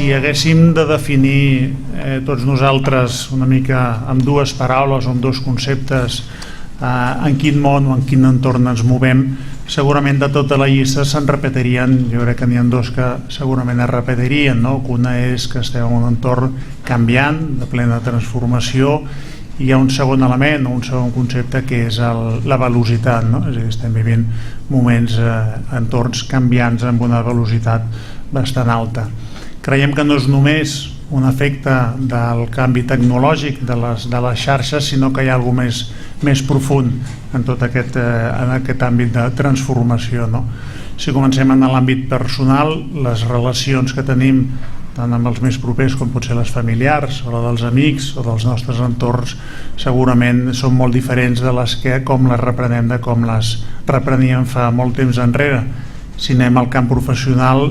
si haguéssim de definir tots nosaltres una mica amb dues paraules o amb dos conceptes en quin món o en quin entorn ens movem, segurament de tota la llista se'n repetirien. Jo crec que n'hi ha dos que segurament es repetirien, no? Una és que estem en un entorn canviant, de plena transformació, i hi ha un segon element o un segon concepte que és la velocitat, no? És a dir, estem vivint moments, entorns canviants amb una velocitat bastant alta. Creiem que no és només un efecte del canvi tecnològic de les xarxes, sinó que hi ha alguna cosa més profund en tot aquest àmbit de transformació, no? Si comencem en l'àmbit personal, les relacions que tenim tant amb els més propers com pot ser les familiars o la dels amics o dels nostres entorns segurament són molt diferents de les que com les reprenem de com les repreníem fa molt temps enrere. Si anem al camp professional,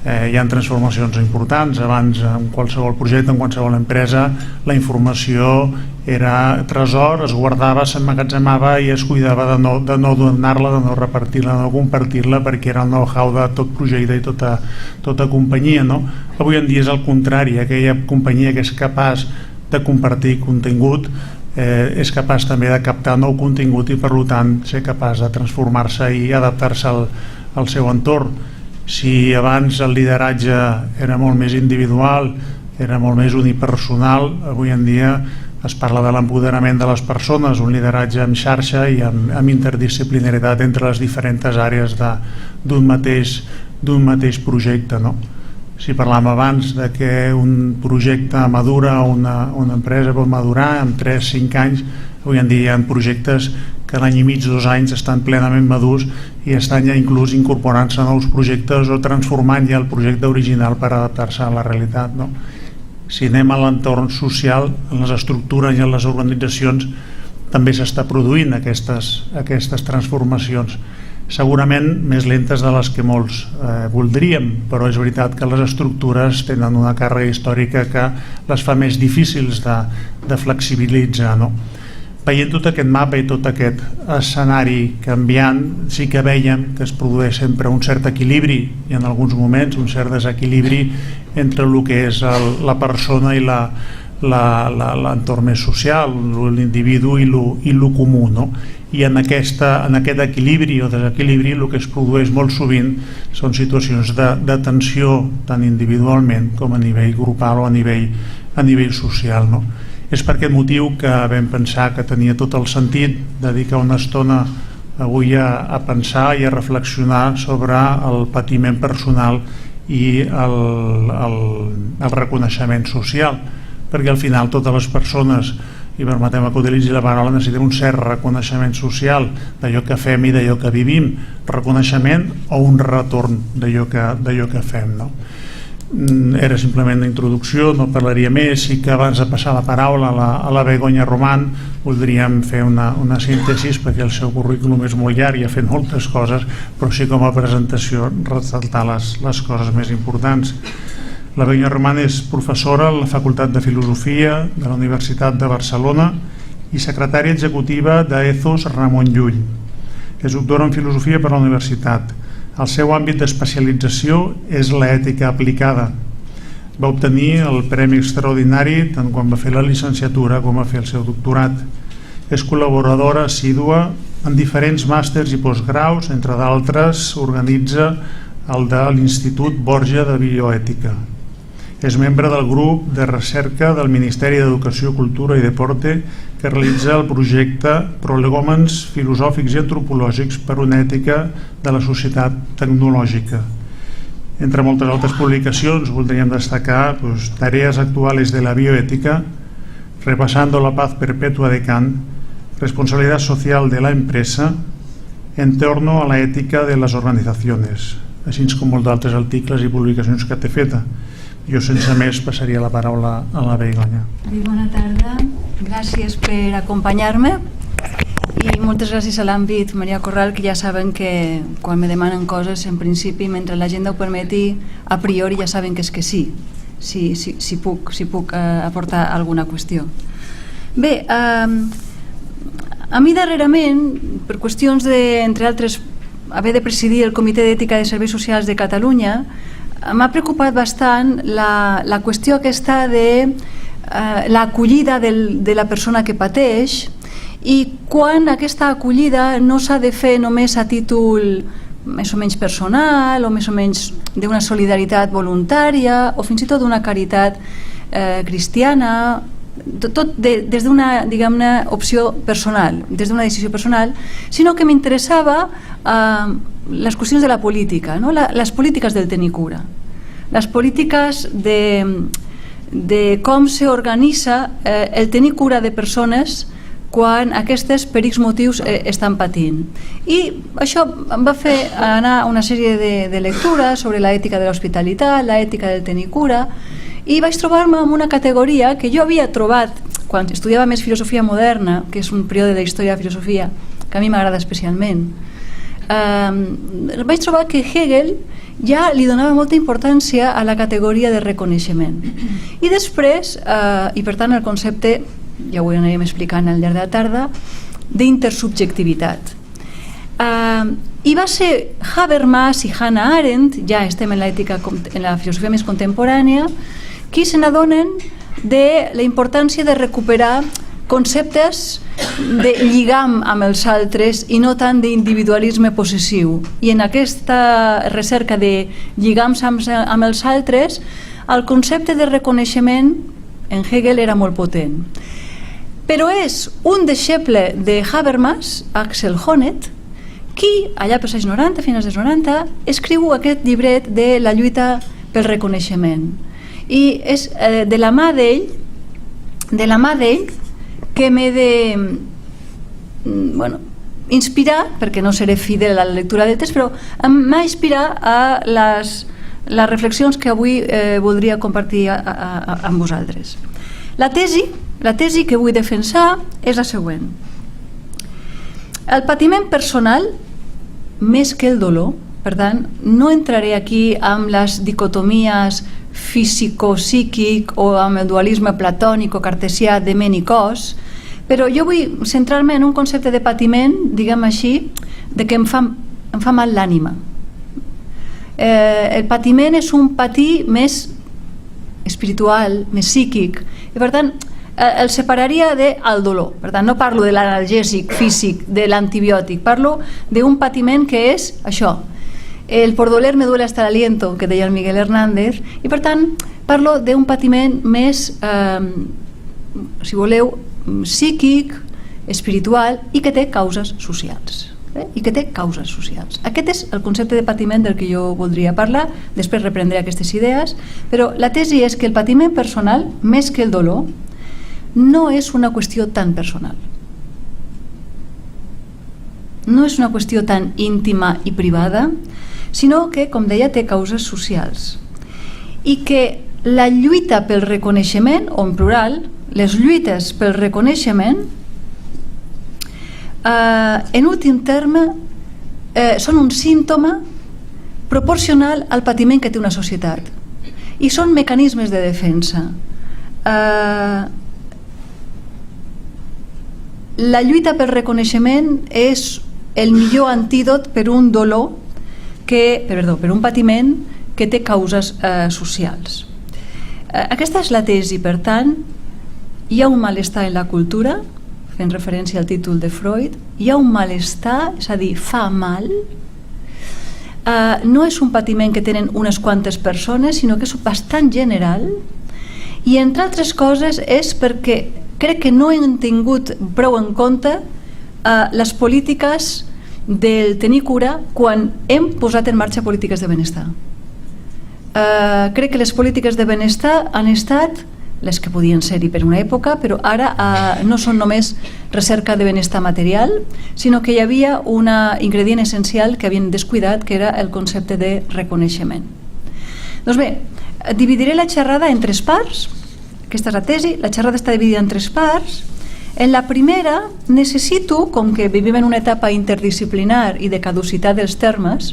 hi ha transformacions importants. Abans, en qualsevol projecte, en qualsevol empresa, la informació era tresor, es guardava, s'emmagatzemava i es cuidava de no donar-la, de no repartir-la, de no compartir-la, perquè era el know-how de tot projecte i tota companyia, no? Avui en dia és el contrari. Aquella companyia que és capaç de compartir contingut és capaç també de captar nou contingut i, per tant, ser capaç de transformar-se i adaptar-se al seu entorn. Si abans el lideratge era molt més individual, era molt més unipersonal, avui en dia es parla de l'empoderament de les persones, un lideratge en xarxa i amb interdisciplinaritat entre les diferents àrees d'un mateix projecte, no? Si parlàvem abans de que un projecte madura, una empresa pot madurar en 3-5 anys, avui en dia hi ha projectes que l'any i mig, 2 anys estan plenament madurs i estan ja inclús incorporant-se a nous projectes o transformant ja el projecte original per adaptar-se a la realitat, no? Si anem a l'entorn social, en les estructures i en les organitzacions també s'està produint aquestes transformacions, segurament més lentes de les que molts voldríem, però és veritat que les estructures tenen una càrrega històrica que les fa més difícils de flexibilitzar, no? Veient tot aquest mapa i tot aquest escenari canviant, sí que veiem que es produeix sempre un cert equilibri i en alguns moments un cert desequilibri entre el que és la persona i l'entorn més social, l'individu i el comú, no? I en aquest equilibri o desequilibri el que es produeix molt sovint són situacions de tensió tant individualment com a nivell grupal o a nivell social, no? És per aquest motiu que vam pensar que tenia tot el sentit dedicar una estona avui a pensar i a reflexionar sobre el patiment personal i el reconeixement social, perquè al final totes les persones, i permetem que utilitzi la paraula, necessitem un cert reconeixement social d'allò que fem i d'allò que vivim, reconeixement o un retorn d'allò que fem, no? Era simplement una introducció, no parlaria més. Sí que abans de passar la paraula a la Begoña Román voldríem fer una síntesi, perquè el seu currículum és molt llarg i ha fet moltes coses, però sí com a presentació ressaltar les coses més importants. La Begoña Román és professora a la Facultat de Filosofia de la Universitat de Barcelona i secretària executiva d'Ethos Ramon Llull. És doctora en Filosofia per la Universitat. El seu àmbit d'especialització és l'ètica aplicada. Va obtenir el Premi Extraordinari tant quan va fer la llicenciatura com va fer el seu doctorat. És col·laboradora assídua en diferents màsters i postgraus, entre d'altres organitza el de l'Institut Borja de Bioètica. És membre del grup de recerca del Ministeri d'Educació, Cultura i Deporte que realitza el projecte Prolegòmens filosòfics i antropològics per una ètica de la societat tecnològica. Entre moltes altres publicacions voldríem destacar Tareas actuales de la bioética, Repasando la paz perpetua de Kant, Responsabilidad social de la empresa, En torno a la ètica de les organitzacions, així com molts d'altres articles i publicacions que té feta. Jo sense més passaria la paraula a la Begoña. Bona tarda, gràcies per acompanyar-me i moltes gràcies a l'àmbit Maria Corral, que ja saben que quan me demanen coses, en principi, mentre l'agenda ho permeti, a priori ja saben que és que sí, si puc aportar alguna qüestió. Bé, a mi darrerament, per qüestions de, entre altres, haver de presidir el Comitè d'Ètica de Serveis Socials de Catalunya, m'ha preocupat bastant la qüestió aquesta de l'acollida de la persona que pateix, i quan aquesta acollida no s'ha de fer només a títol més o menys personal o més o menys d'una solidaritat voluntària o fins i tot d'una caritat cristiana, tot des d'una, diguem-ne, opció personal, des d'una decisió personal, sinó que m'interessava les qüestions de la política, no? Les polítiques del tenir cura, les polítiques de com s'organitza el tenir cura de persones quan aquestes per X motius estan patint. I això em va fer anar a una sèrie de lectures sobre l'ètica de l'hospitalitat, l'ètica del tenir cura, i vaig trobar-me amb una categoria que jo havia trobat quan estudiava més filosofia moderna, que és un període de la història de la filosofia que a mi m'agrada especialment. Vaig trobar que Hegel ja li donava molta importància a la categoria de reconeixement. I després, i per tant el concepte, ja ho anirem explicant al llarg de la tarda, d'intersubjectivitat. I va ser Habermas i Hannah Arendt, ja estem en l'ètica, en la filosofia més contemporània, qui se n'adonen de la importància de recuperar conceptes de lligam amb els altres i no tant d'individualisme possessiu. I en aquesta recerca de lligams amb els altres, el concepte de reconeixement en Hegel era molt potent. Però és un deixeble de Habermas, Axel Honneth, qui, allà pels anys 90, finals dels 90, escriu aquest llibret de la lluita pel reconeixement. I és de la mà d'ell que m'he de inspirar, perquè no seré fidel a la lectura del text, però m'ha inspirat a les reflexions que avui voldria compartir amb vosaltres. La tesi que vull defensar és la següent. El patiment personal, més que el dolor, per tant, no entraré aquí amb les dicotomies físico-psíquic o amb el dualisme platònic o cartesià de ment i cos, però jo vull centrar-me en un concepte de patiment, diguem així, de que em fa mal l'ànima. El patiment és un patir més espiritual, més psíquic, i per tant el separaria del dolor. Per tant, no parlo de l'analgèsic físic, de l'antibiòtic, parlo d'un patiment que és això. El por doler me duele hasta el aliento, que deia el Miguel Hernández, i per tant parlo d'un patiment més, si voleu, psíquic, espiritual, i que té causes socials. Aquest és el concepte de patiment del que jo voldria parlar, després reprendré aquestes idees, però la tesi és que el patiment personal, més que el dolor, no és una qüestió tan personal. No és una qüestió tan íntima i privada, sinó que, com deia, té causes socials. I que la lluita pel reconeixement, o en plural, les lluites pel reconeixement, en últim terme, són un símptoma proporcional al patiment que té una societat. I són mecanismes de defensa. La lluita pel reconeixement és el millor antídot per un dolor per un patiment que té causes socials. Aquesta és la tesi. Per tant, hi ha un malestar en la cultura, fent referència al títol de Freud, hi ha un malestar, és a dir, fa mal. No és un patiment que tenen unes quantes persones, sinó que és bastant general, i entre altres coses és perquè crec que no hem tingut prou en compte les polítiques del tenir cura quan hem posat en marxa polítiques de benestar. Crec que les polítiques de benestar han estat les que podien ser-hi per una època, però ara no són només recerca de benestar material, sinó que hi havia un ingredient essencial que havien descuidat, que era el concepte de reconeixement. Doncs bé, dividiré la xerrada en 3 parts. Aquesta és la tesi. La xerrada està dividida en 3 parts. En la primera necessito, com que vivim en una etapa interdisciplinar i de caducitat dels termes,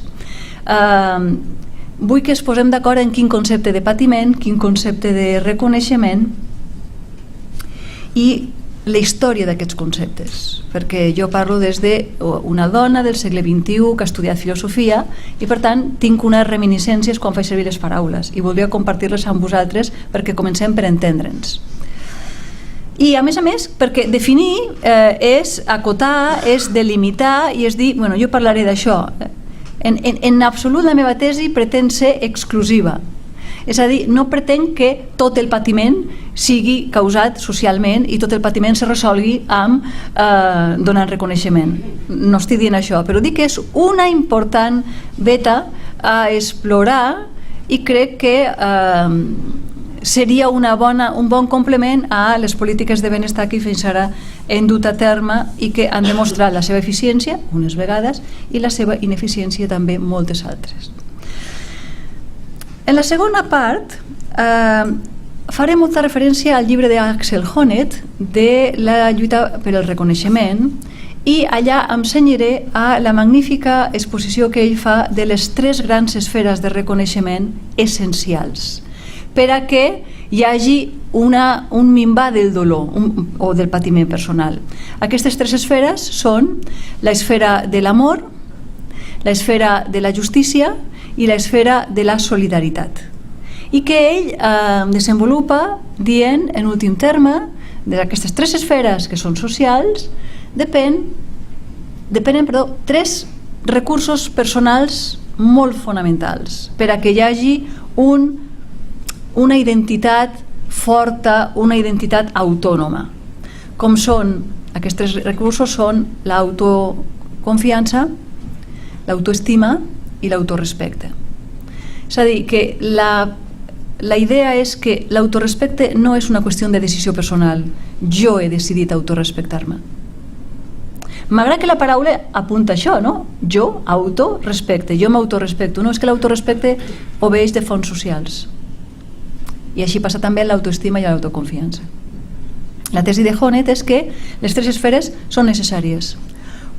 vull que es posem d'acord en quin concepte de patiment, quin concepte de reconeixement, i la història d'aquests conceptes, perquè jo parlo des d'una dona del segle XXI que ha estudiat filosofia i per tant tinc unes reminiscències quan faig servir les paraules i voldria compartir-les amb vosaltres perquè comencem per entendre'ns. I a més, perquè definir és acotar, és delimitar i és dir, bueno, jo parlaré d'això. En absolut la meva tesi pretén ser exclusiva. És a dir, no pretenc que tot el patiment sigui causat socialment i tot el patiment se resolgui amb donant reconeixement. No estic dient això, però dic que és una important veta a explorar i crec que seria un bon complement a les polítiques de benestar que fins ara hem dut a terme i que han demostrat la seva eficiència, unes vegades, i la seva ineficiència també moltes altres. En la segona part faré molta referència al llibre d'Axel Honneth de la lluita per al reconeixement i allà em cenyiré a la magnífica exposició que ell fa de les 3 grans esferes de reconeixement essencials per a que hi hagi un minvar del dolor o del patiment personal. Aquestes 3 esferes són l'esfera de l'amor, l'esfera de la justícia i l'esfera de la solidaritat. I que ell desenvolupa dient, en últim terme, d'aquestes 3 esferes que són socials, depenen 3 recursos personals molt fonamentals per a que hi hagi una identitat forta, una identitat autònoma. Com són aquests 3 recursos? Són l'autoconfiança, l'autoestima i l'autorespecte. És a dir, que la idea és que l'autorespecte no és una qüestió de decisió personal. Jo he decidit autorespectar-me. M'agrada que la paraula apunta això, no? Jo, autorespecte, jo m'autorespecto. No, és que l'autorespecte obeeix de fonts socials. I així passa també l'autoestima i l'autoconfiança. La tesi de Honneth és que les 3 esferes són necessàries.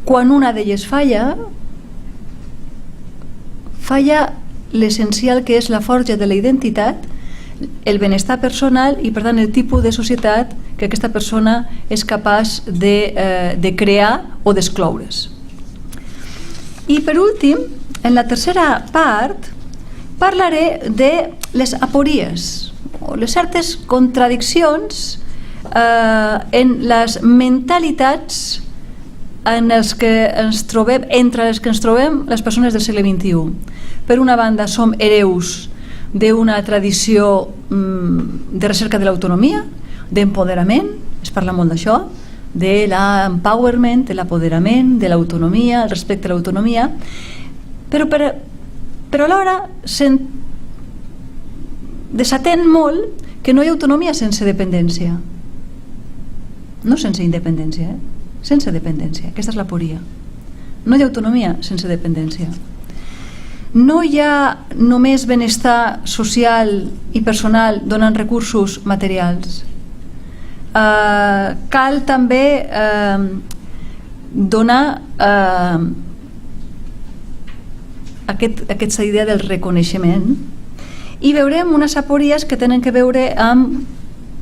Quan una d'elles falla l'essencial que és la forja de la identitat, el benestar personal i, per tant, el tipus de societat que aquesta persona és capaç de crear o d'excloure's. I, per últim, en la tercera part, parlaré de les apories, o les certes contradiccions en les mentalitats entre les que ens trobem les persones del segle XXI. Per una banda, som hereus d'una tradició de recerca de l'autonomia, d'empoderament, es parla molt d'això, de l'empowerment, de l'apoderament, de l'autonomia, el respecte a l'autonomia, però alhora desatén molt que no hi ha autonomia sense dependència. No sense independència, sense dependència. Aquesta és l'aporia. No hi ha autonomia sense dependència. No hi ha només benestar social i personal donant recursos materials. Cal també donar aquesta idea del reconeixement i veurem unes apories que tenen que veure amb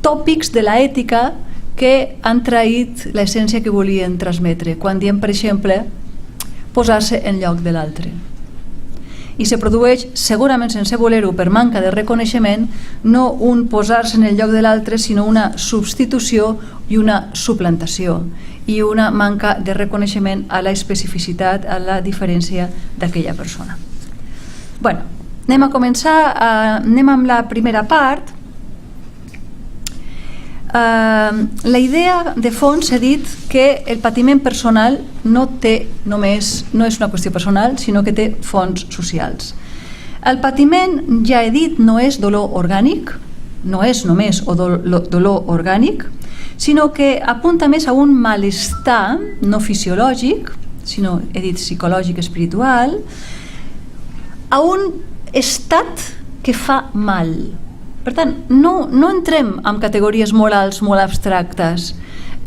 tòpics de l'ètica que han traït l'essència que volien transmetre quan diem, per exemple, posar-se en lloc de l'altre. I se produeix, segurament sense voler-ho, per manca de reconeixement, no un posar-se en el lloc de l'altre, sinó una substitució i una suplantació i una manca de reconeixement a la especificitat, a la diferència d'aquella persona. Bueno, anem a començar, anem amb la primera part. La idea de fons ha dit que el patiment personal no és una qüestió personal, sinó que té fons socials. El patiment, ja he dit, no és dolor orgànic, no és només dolor orgànic, sinó que apunta més a un malestar no fisiològic, sinó, he dit, psicològic, espiritual, a un estat que fa mal. Per tant, no entrem en categories morals molt abstractes.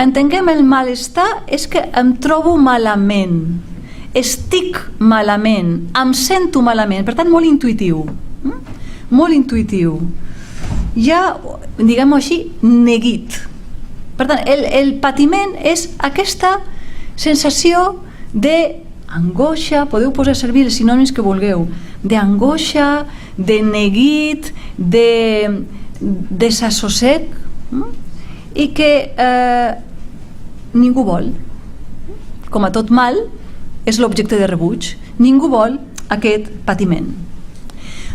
Entenguem el malestar és que em trobo malament, estic malament, em sento malament, per tant, molt intuïtiu. Molt intuïtiu. Ja, diguem-ho així, neguit. Per tant, el patiment és aquesta sensació d'angoixa, podeu posar a servir els sinònims que vulgueu, d'angoixa, de neguit, de desassossec, i que ningú vol. Com a tot mal, és l'objecte de rebuig. Ningú vol aquest patiment.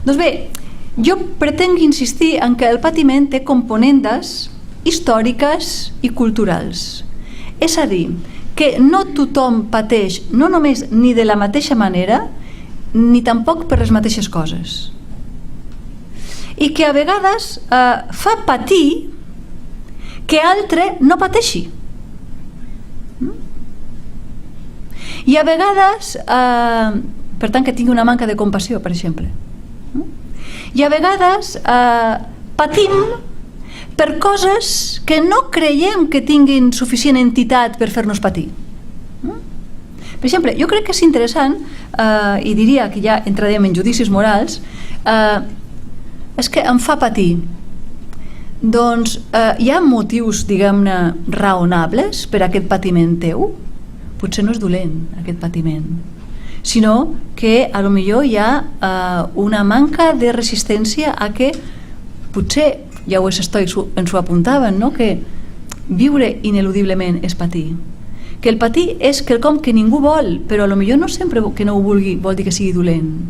Doncs bé, jo pretenc insistir en que el patiment té components històriques i culturals. És a dir, que no tothom pateix, no només ni de la mateixa manera, ni tampoc per les mateixes coses. I que a vegades fa patir que altre no pateixi. I a vegades, per tant, que tingui una manca de compassió, per exemple. I a vegades patim per coses que no creiem que tinguin suficient entitat per fer-nos patir. Per exemple, jo crec que és interessant, i diria que ja entrarem en judicis morals, és que em fa patir. Doncs hi ha motius, diguem-ne, raonables per a aquest patiment teu? Potser no és dolent, aquest patiment, sinó que a lo millor hi ha una manca de resistència a que potser, ja ens ho apuntaven, no? Que viure ineludiblement és patir. Que el patir és quelcom que ningú vol, però a lo millor no sempre que no ho vulgui vol dir que sigui dolent.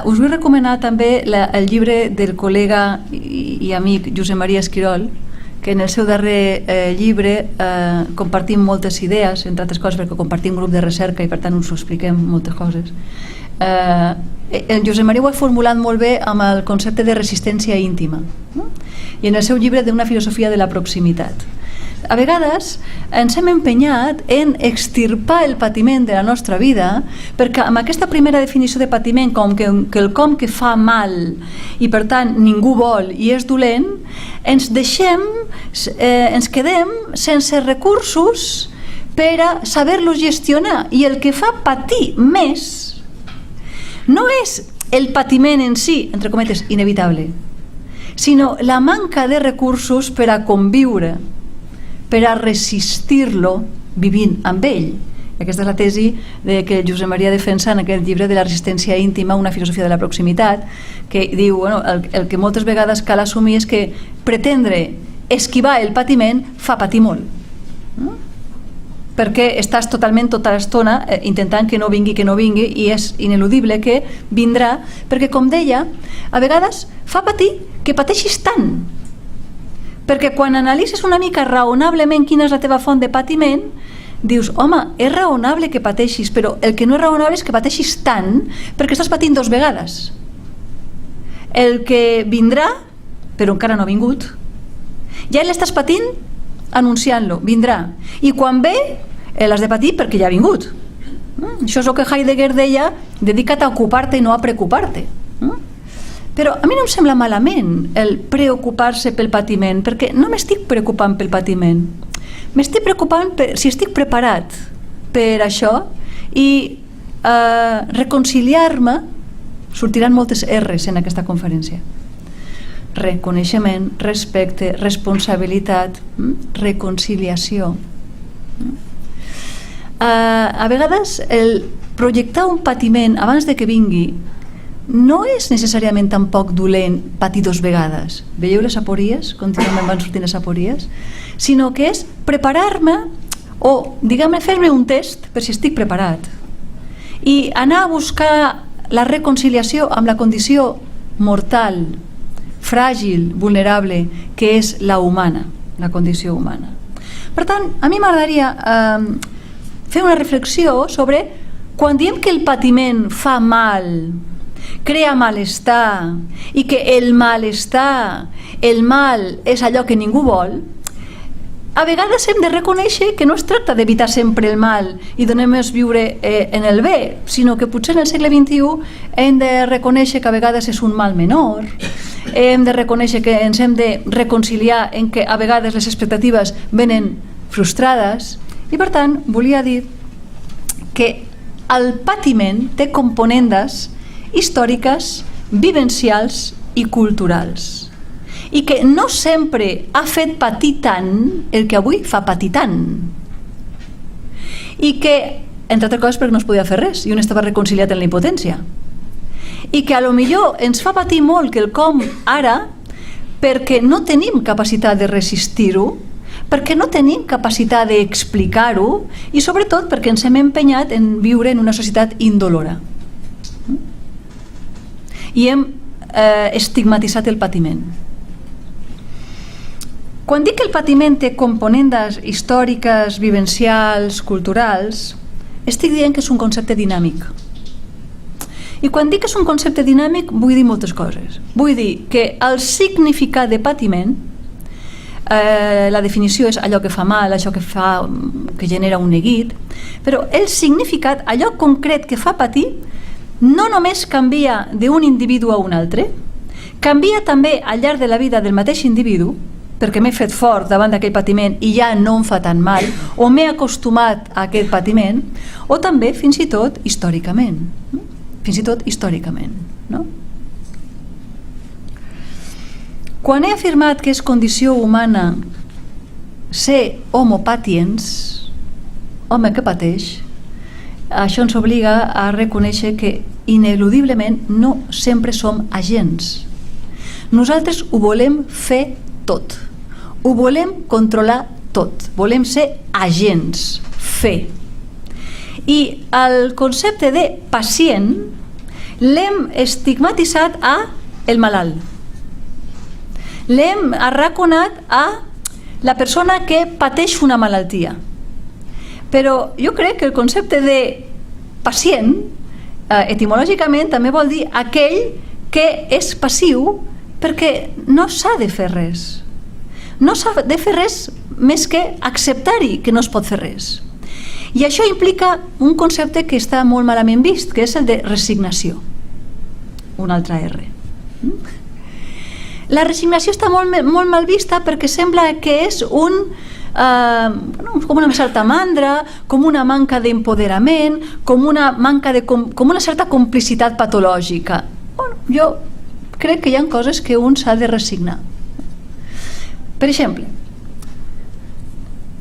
Us vull recomanar també el llibre del col·lega i amic Josep Maria Esquirol, que en el seu darrer llibre compartim moltes idees, entre altres coses perquè compartim grup de recerca i per tant us ho expliquem moltes coses. El Josep Maria ho ha formulat molt bé amb el concepte de resistència íntima, i en el seu llibre d'una filosofia de la proximitat. A vegades ens hem empenyat en extirpar el patiment de la nostra vida perquè amb aquesta primera definició de patiment com quelcom que fa mal i per tant ningú vol i és dolent, ens quedem sense recursos per a saber-los gestionar, i el que fa patir més no és el patiment en si, entre cometes, inevitable, sinó la manca de recursos per a conviure, per a resistir-lo vivint amb ell. Aquesta és la tesi que Josep Maria defensa en aquest llibre de la resistència íntima, una filosofia de la proximitat, que diu, el que moltes vegades cal assumir és que pretendre esquivar el patiment fa patir molt, perquè estàs totalment tota l'estona intentant que no vingui, i és ineludible que vindrà, perquè com deia, a vegades fa patir que pateixis tant, perquè quan analitzes una mica raonablement quina és la teva font de patiment, dius, home, és raonable que pateixis, però el que no és raonable és que pateixis tant perquè estàs patint 2 vegades. El que vindrà, però encara no ha vingut, ja l'estàs patint anunciant-lo, vindrà. I quan ve, l'has de patir perquè ja ha vingut. Això és el que Heidegger deia, dedica't a ocupar-te i no a preocupar-te. Però a mi no em sembla malament el preocupar-se pel patiment, perquè no m'estic preocupant pel patiment. M'estic preocupant si estic preparat per això, i reconciliar-me, sortiran moltes R's en aquesta conferència. Reconeixement, respecte, responsabilitat, reconciliació. A vegades el projectar un patiment abans de que vingui no és necessàriament tampoc dolent patir 2 vegades. Veieu les apories? Contínuament van sortint les apories. Sinó que és preparar-me, o diguem-ne fer-me un test per si estic preparat, i anar a buscar la reconciliació amb la condició mortal, fràgil, vulnerable, que és la humana, la condició humana. Per tant, a mi m'agradaria fer una reflexió sobre quan diem que el patiment fa mal, crea malestar, i que el malestar, el mal, és allò que ningú vol, a vegades hem de reconèixer que no es tracta d'evitar sempre el mal i de només viure en el bé, sinó que potser en el segle XXI hem de reconèixer que a vegades és un mal menor, hem de reconèixer que ens hem de reconciliar en que a vegades les expectatives venen frustrades, i per tant volia dir que el patiment té components històriques, vivencials i culturals, i que no sempre ha fet patir tant el que avui fa patir tant, i que, entre altres coses, perquè no es podia fer res i un estava reconciliat en la impotència, i que a lo millor ens fa patir molt quelcom ara perquè no tenim capacitat de resistir-ho, perquè no tenim capacitat d'explicar-ho i sobretot perquè ens hem empenyat en viure en una societat indolora i hem estigmatitzat el patiment. Quan dic que el patiment té components històriques, vivencials, culturals, estic dient que és un concepte dinàmic. I quan dic que és un concepte dinàmic vull dir moltes coses. Vull dir que el significat de patiment, la definició és allò que fa mal, allò que genera un neguit, però el significat, allò concret que fa patir, no només canvia d'un individu a un altre, canvia també al llarg de la vida del mateix individu, perquè m'he fet fort davant d'aquell patiment i ja no em fa tan mal, o m'he acostumat a aquest patiment, o també fins i tot històricament. Fins i tot històricament, no? Quan he afirmat que és condició humana ser homo patiens, home que pateix, això ens obliga a reconèixer que ineludiblement no sempre som agents. Nosaltres ho volem fer tot, ho volem controlar tot, volem ser agents, fer. I el concepte de pacient l'hem estigmatitzat a el malalt. L'hem arraconat a la persona que pateix una malaltia. Però jo crec que el concepte de pacient, etimològicament, també vol dir aquell que és passiu perquè no s'ha de fer res. No s'ha de fer res més que acceptar-hi que no es pot fer res. I això implica un concepte que està molt malament vist, que és el de resignació. Una altra R. La resignació està molt mal vista perquè sembla que és com una certa mandra, com una manca d'empoderament, com una certa complicitat patològica. Bueno, jo crec que hi ha coses que un s'ha de resignar. Per exemple,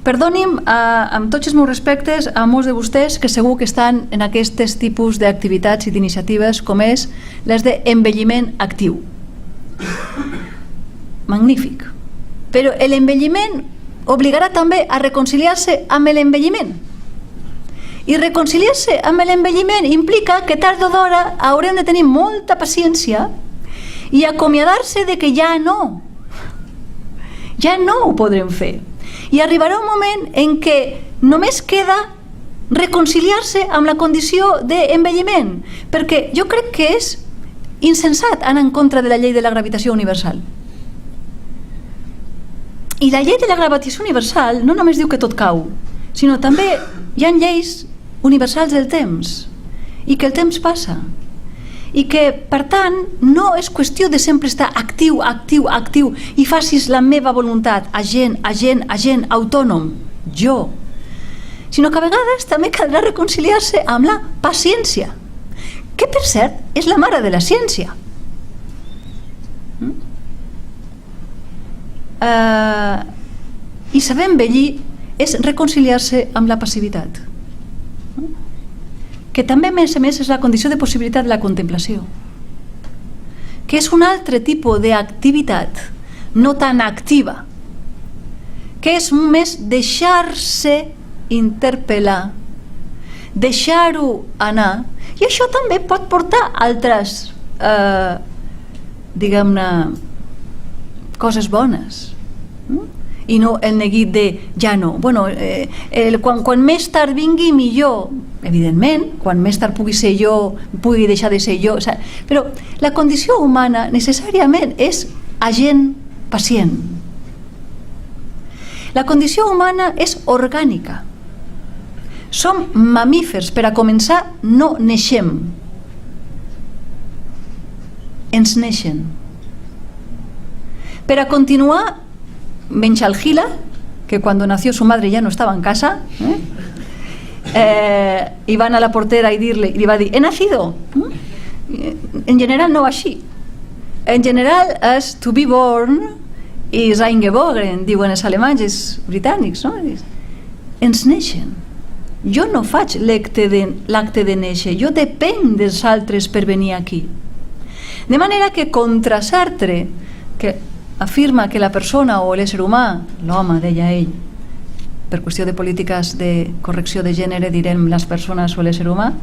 perdoni'm, amb tots els meus respectes a molts de vostès que segur que estan en aquests tipus d'activitats i d'iniciatives com és les d'envelliment actiu. Magnífic. Però l'envelliment obligarà també a reconciliar-se amb l'envelliment. I reconciliar-se amb l'envelliment implica que tard o d'hora haurem de tenir molta paciència i acomiadar-se de que ja no ho podrem fer. I arribarà un moment en què només queda reconciliar-se amb la condició d'envelliment, perquè jo crec que és insensat anar en contra de la llei de la gravitació universal. I la llei de la gravitació universal no només diu que tot cau, sinó també hi ha lleis universals del temps i que el temps passa i que, per tant, no és qüestió de sempre estar actiu i facis la meva voluntat, agent, autònom, jo, sinó que a vegades també caldrà reconciliar-se amb la paciència, que per cert és la mare de la ciència. I saber envellir és reconciliar-se amb la passivitat, que també a més és la condició de possibilitat de la contemplació, que és un altre tipus d'activitat no tan activa, que és més deixar-se interpel·lar, deixar-ho anar, i això també pot portar altres diguem-ne coses bones i no el neguit de ja no. Bueno, quan més tard vingui millor, evidentment, quan més tard pugui ser jo, pugui deixar de ser jo, però la condició humana necessàriament és agent pacient. La condició humana és orgànica. Som mamífers, per a començar no neixem, ens neixen. Per a continuar, Benjalgila, que cuando nació su madre ya no estaba en casa, y van a la portera y li va dir, he nacido. En general no va així. En general és to be born, i Reingebogen, diuen els alemanys, els britànics, no? Ens neixen. Jo no faig l'acte de néixer, jo depenc dels altres per venir aquí. De manera que contra Sartre, que afirma que la persona o l'ésser humà, l'home, deia ell, per qüestió de polítiques de correcció de gènere direm les persones o l'ésser humà,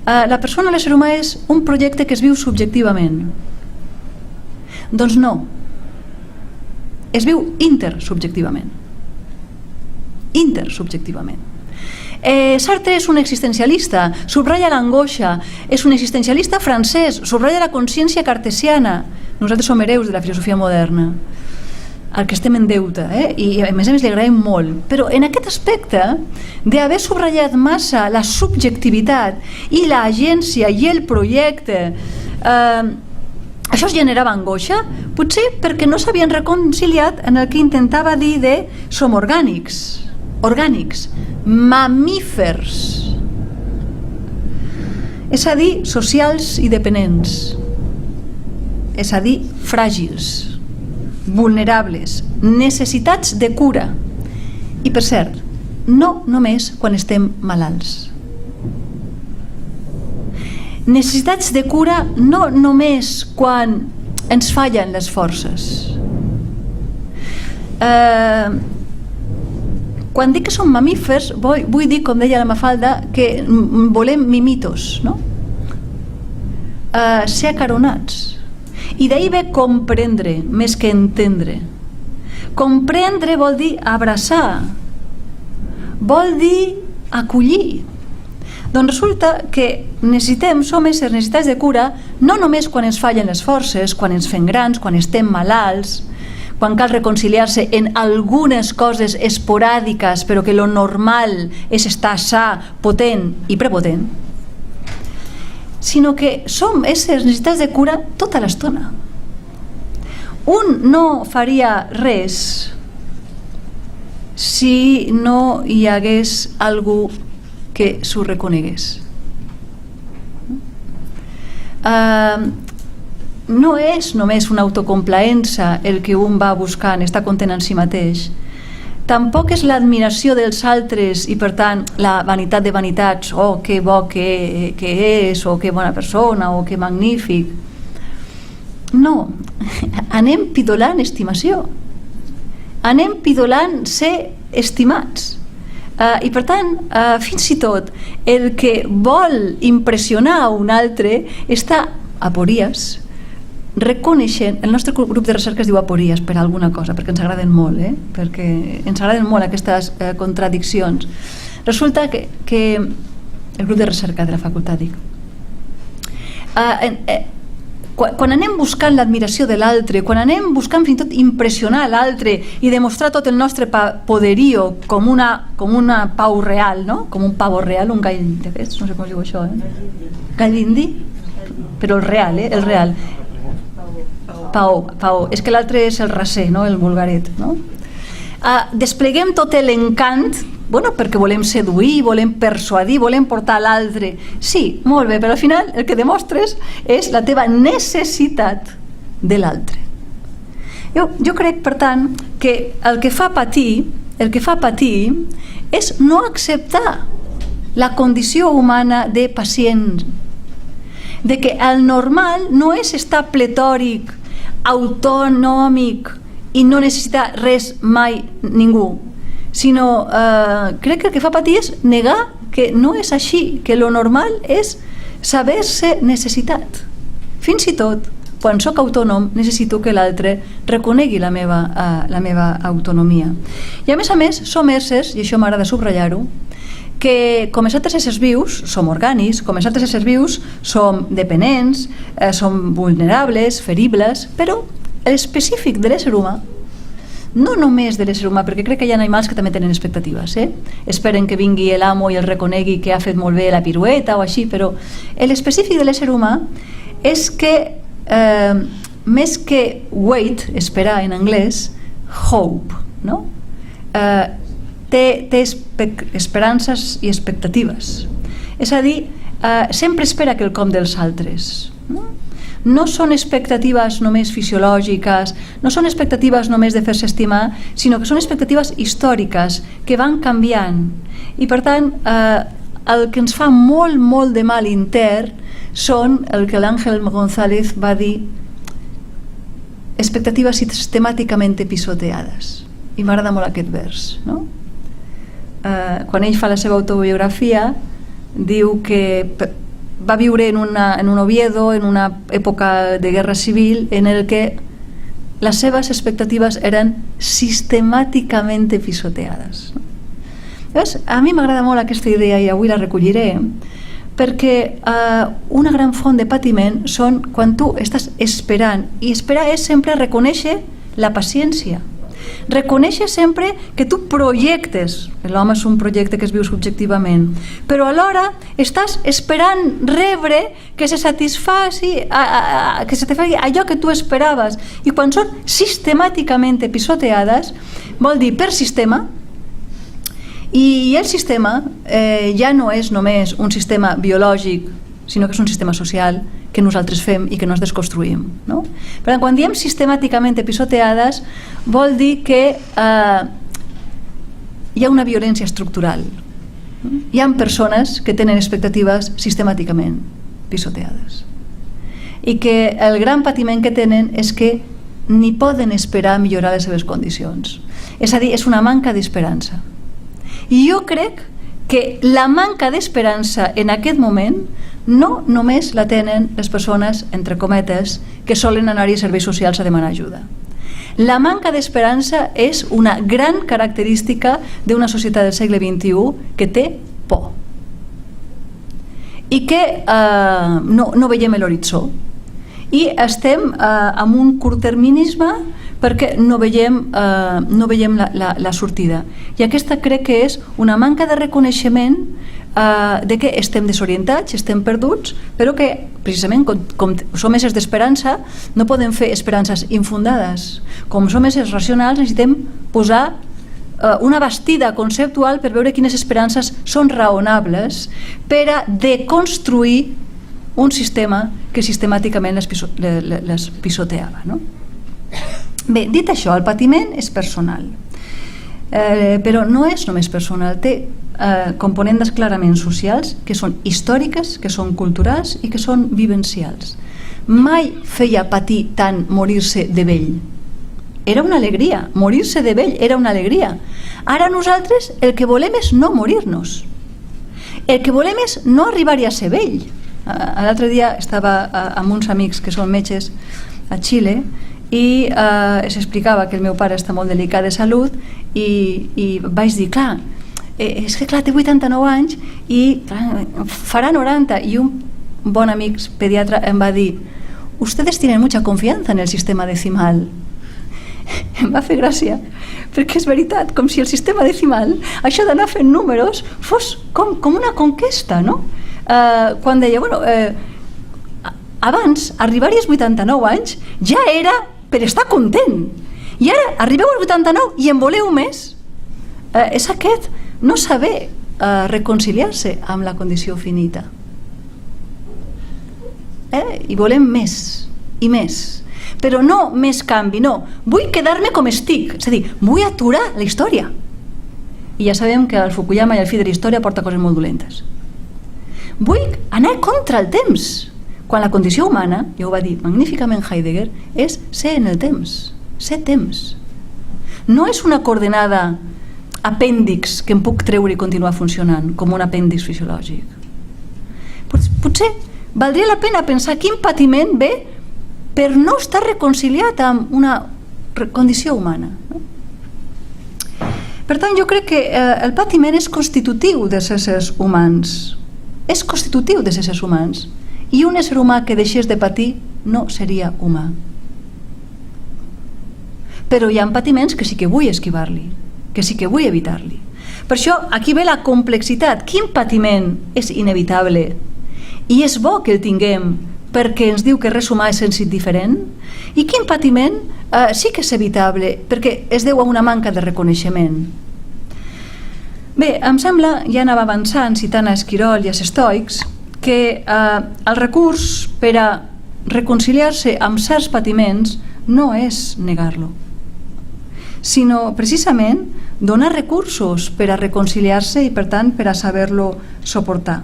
la persona o l'ésser humà és un projecte que es viu subjectivament. Doncs no, es viu intersubjectivament. Intersubjectivament. Sartre és un existencialista, subratlla l'angoixa, és un existencialista francès, subratlla la consciència cartesiana. Nosaltres som hereus de la filosofia moderna, al que estem en deute, i a més li agraïm molt. Però en aquest aspecte d'haver subratllat massa la subjectivitat i l'agència i el projecte, això es generava angoixa, potser perquè no s'havien reconciliat en el que intentava dir de som orgànics, mamífers, és a dir, socials i dependents, és a dir, fràgils, vulnerables, necessitats de cura. I per cert, no només quan estem malalts. Necessitats de cura no només quan ens fallen les forces. Quan dic que som mamífers, vull dir, com deia la Mafalda, que volem mimitos, no? Ser acaronats. I d'ahir ve comprendre més que entendre. Comprendre vol dir abraçar, vol dir acollir. Doncs resulta que som éssers necessitats de cura no només quan ens fallen les forces, quan ens fem grans, quan estem malalts, quan cal reconciliar-se en algunes coses esporàdiques, però que lo normal és estar sa, potent i prepotent, sinó que som éssers necessitats de cura tota l'estona. Un no faria res si no hi hagués algú que s'ho reconegués. No és només una autocomplaença el que un va buscant, està content en si mateix. Tampoc és l'admiració dels altres i, per tant, la vanitat de vanitats, oh, que bo que és, o que bona persona, o que magnífic. No, anem pidolant estimació. Anem pidolant ser estimats. I, per tant, fins i tot, el que vol impressionar a un altre està apories, reconeixent, el nostre grup de recerca es diu apories per alguna cosa, perquè ens agraden molt, perquè ens agraden molt aquestes contradiccions. Resulta que el grup de recerca de la facultat, dic, quan anem buscant l'admiració de l'altre, quan anem buscant fins i tot impressionar l'altre i demostrar tot el nostre poderío com una pau real, no? Com un pavo real, un gall d'aquests, no sé com es diu això, gall indi, però el real, el real. Paó. És que l'altre és el raser, no? El vulgaret, no? Despleguem tot l'encant, perquè volem seduir, volem persuadir, volem portar l'altre. Sí, molt bé, però al final el que demostres és la teva necessitat de l'altre. Jo crec, per tant, que el que fa patir és no acceptar la condició humana de pacient, de que el normal no és estar pletòric, autonòmic i no necessitar res mai ningú, sinó crec que el que fa patir és negar que no és així, que lo normal és saber-se necessitat. Fins i tot quan sóc autònom necessito que l'altre reconegui la meva autonomia. I a més som éssers, i això m'agrada subratllar-ho, que com els altres éssers vius som orgànics, com els altres éssers vius som dependents, som vulnerables, feribles, però l'específic de l'ésser humà, no només de l'ésser humà, perquè crec que hi ha animals que també tenen expectatives, esperen que vingui l'amo i el reconegui que ha fet molt bé la pirueta o així, però l'específic de l'ésser humà és que més que wait, esperar en anglès, hope, no? Té esperances i expectatives. És a dir, sempre espera quelcom dels altres. no són expectatives només fisiològiques, no són expectatives només de fer-se estimar, sinó que són expectatives històriques que van canviant. I per tant, el que ens fa molt, molt de mal intern són el que l'Àngel González va dir expectatives sistemàticament pisoteades. I m'agrada molt aquest vers, no? Quan ell fa la seva autobiografia diu que va viure en un Oviedo en una època de guerra civil en el que les seves expectatives eren sistemàticament pisoteades. Llavors, a mi m'agrada molt aquesta idea i avui la recolliré perquè una gran font de patiment són quan tu estàs esperant, i esperar és sempre reconèixer la paciència, reconèixer sempre que tu projectes, l'home és un projecte que es viu subjectivament, però alhora estàs esperant rebre que se satisfaci allò que tu esperaves, i quan són sistemàticament pisoteades vol dir per sistema. I el sistema ja no és només un sistema biològic, sinó que és un sistema social que nosaltres fem i que nos desconstruïm, no? Per tant, quan diem sistemàticament pisoteades vol dir que hi ha una violència estructural. Hi ha persones que tenen expectatives sistemàticament pisoteades i que el gran patiment que tenen és que ni poden esperar millorar les seves condicions. És a dir, és una manca d'esperança. I jo crec que la manca d'esperança en aquest moment no només la tenen les persones, entre cometes, que solen anar-hi a serveis socials a demanar ajuda. La manca d'esperança és una gran característica d'una societat del segle XXI que té por i que no veiem l'horitzó i estem amb un curtterminisme perquè no veiem la sortida. I aquesta crec que és una manca de reconeixement de que estem desorientats, estem perduts, però que precisament com som éssers d'esperança no podem fer esperances infundades. Com som éssers racionals necessitem posar una bastida conceptual per veure quines esperances són raonables per a deconstruir un sistema que sistemàticament les pisoteava, no? Bé, dit això, el patiment és personal, però no és només personal, té components clarament socials que són històriques, que són culturals i que són vivencials. Mai feia patir tant morir-se de vell. Era una alegria, morir-se de vell era una alegria. Ara nosaltres el que volem és no morir-nos. El que volem és no arribar-hi a ser vell. L'altre dia estava amb uns amics que són metges a Xile i s'explicava que el meu pare està molt delicat de salut i vaig dir, clar, és que clar, té 89 anys i clar, farà 90, i un bon amic pediatre em va dir, ustedes tienen mucha confianza en el sistema decimal. Em va fer gràcia, perquè és veritat, com si el sistema decimal, això d'anar fent números, fos com una conquesta, no? Quan deia, bueno, abans, arribar-hi als 89 anys ja era per estar content, i ara arribeu als 89 i en voleu més. És aquest no saber reconciliar-se amb la condició finita. I volem més i més, però no més canvi, no, vull quedar-me com estic, és a dir, vull aturar la història. I ja sabem que el Fukuyama i el fi de la història porta coses molt dolentes. Vull anar contra el temps, quan la condició humana, ja ho va dir magníficament Heidegger, és ser en el temps, ser temps. No és una coordenada apèndix que em puc treure i continuar funcionant com un apèndix fisiològic. Potser valdria la pena pensar quin patiment ve per no estar reconciliat amb una condició humana. Per tant, jo crec que el patiment és constitutiu dels éssers humans. És constitutiu dels éssers humans. I un ésser humà que deixés de patir no seria humà. Però hi ha patiments que sí que vull esquivar-li, que sí que vull evitar-li. Per això aquí ve la complexitat. Quin patiment és inevitable i és bo que el tinguem perquè ens diu que res humà és sensit diferent? I quin patiment sí que és evitable perquè es deu a una manca de reconeixement? Bé, em sembla, ja anava avançant citant a Esquirol i a Estoics, que el recurs per a reconciliar-se amb certs patiments no és negar-lo, sinó precisament donar recursos per a reconciliar-se i per tant per a saber-lo suportar.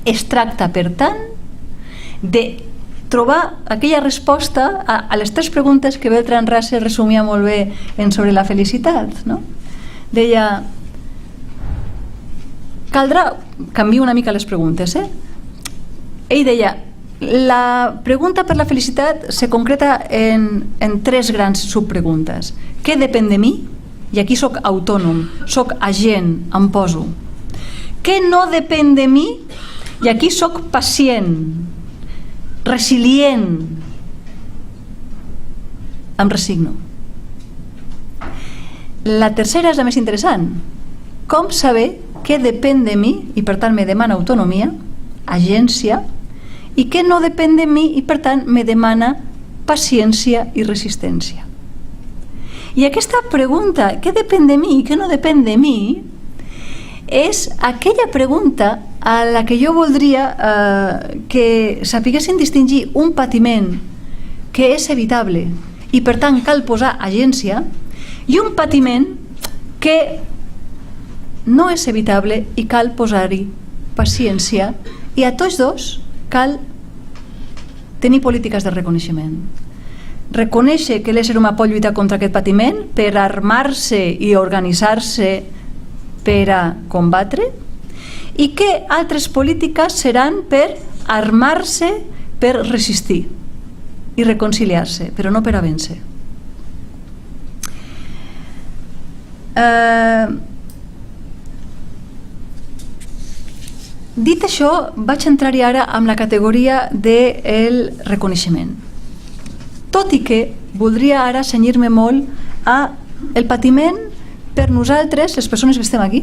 Es tracta per tant de trobar aquella resposta a les tres preguntes que Bertrand Russell resumia molt bé en Sobre la felicitat, no? Deia, caldrà, canvio una mica les preguntes, ell deia, la pregunta per la felicitat se concreta en tres grans subpreguntes. Què depèn de mi? I aquí soc autònom, soc agent, em poso. Què no depèn de mi? I aquí soc pacient, resilient, em resigno. La tercera és la més interessant. Com saber què depèn de mi i per tant me demana autonomia, agència, i què no depèn de mi i per tant me demana paciència i resistència. I aquesta pregunta, què depèn de mi i què no depèn de mi, és aquella pregunta a la que jo voldria que sapiguessin distingir un patiment que és evitable i per tant cal posar agència i un patiment que no és evitable i cal posar-hi paciència, i a tots dos cal tenir polítiques de reconeixement. Reconèixer que l'ésser humà pot lluitar contra aquest patiment per armar-se i organitzar-se per a combatre, i que altres polítiques seran per armar-se per resistir i reconciliar-se, però no per a vèncer. Dit això, vaig entrar-hi ara amb la categoria del reconeixement. Tot i que voldria ara cenyir-me molt a el patiment per nosaltres, les persones que estem aquí,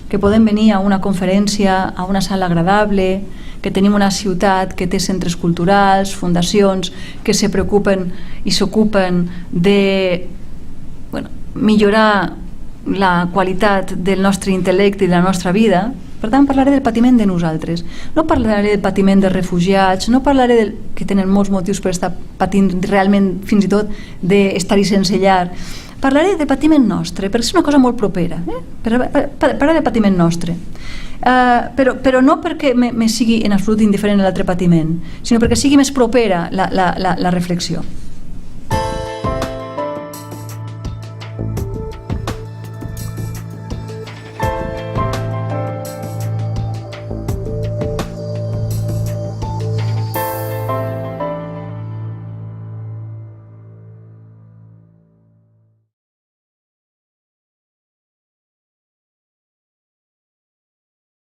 que podem venir a una conferència, a una sala agradable, que tenim una ciutat que té centres culturals, fundacions que se preocupen i s'ocupen de millorar la qualitat del nostre intel·lecte i de la nostra vida. Per tant, parlaré del patiment de nosaltres. No parlaré del patiment de refugiats, no parlaré que tenen molts motius per estar patint realment, fins i tot, d'estar-hi sense llar. Parlaré del patiment nostre, perquè és una cosa molt propera. Parlaré del patiment nostre. Però no perquè me sigui en absolut indiferent l'altre patiment, sinó perquè sigui més propera la reflexió.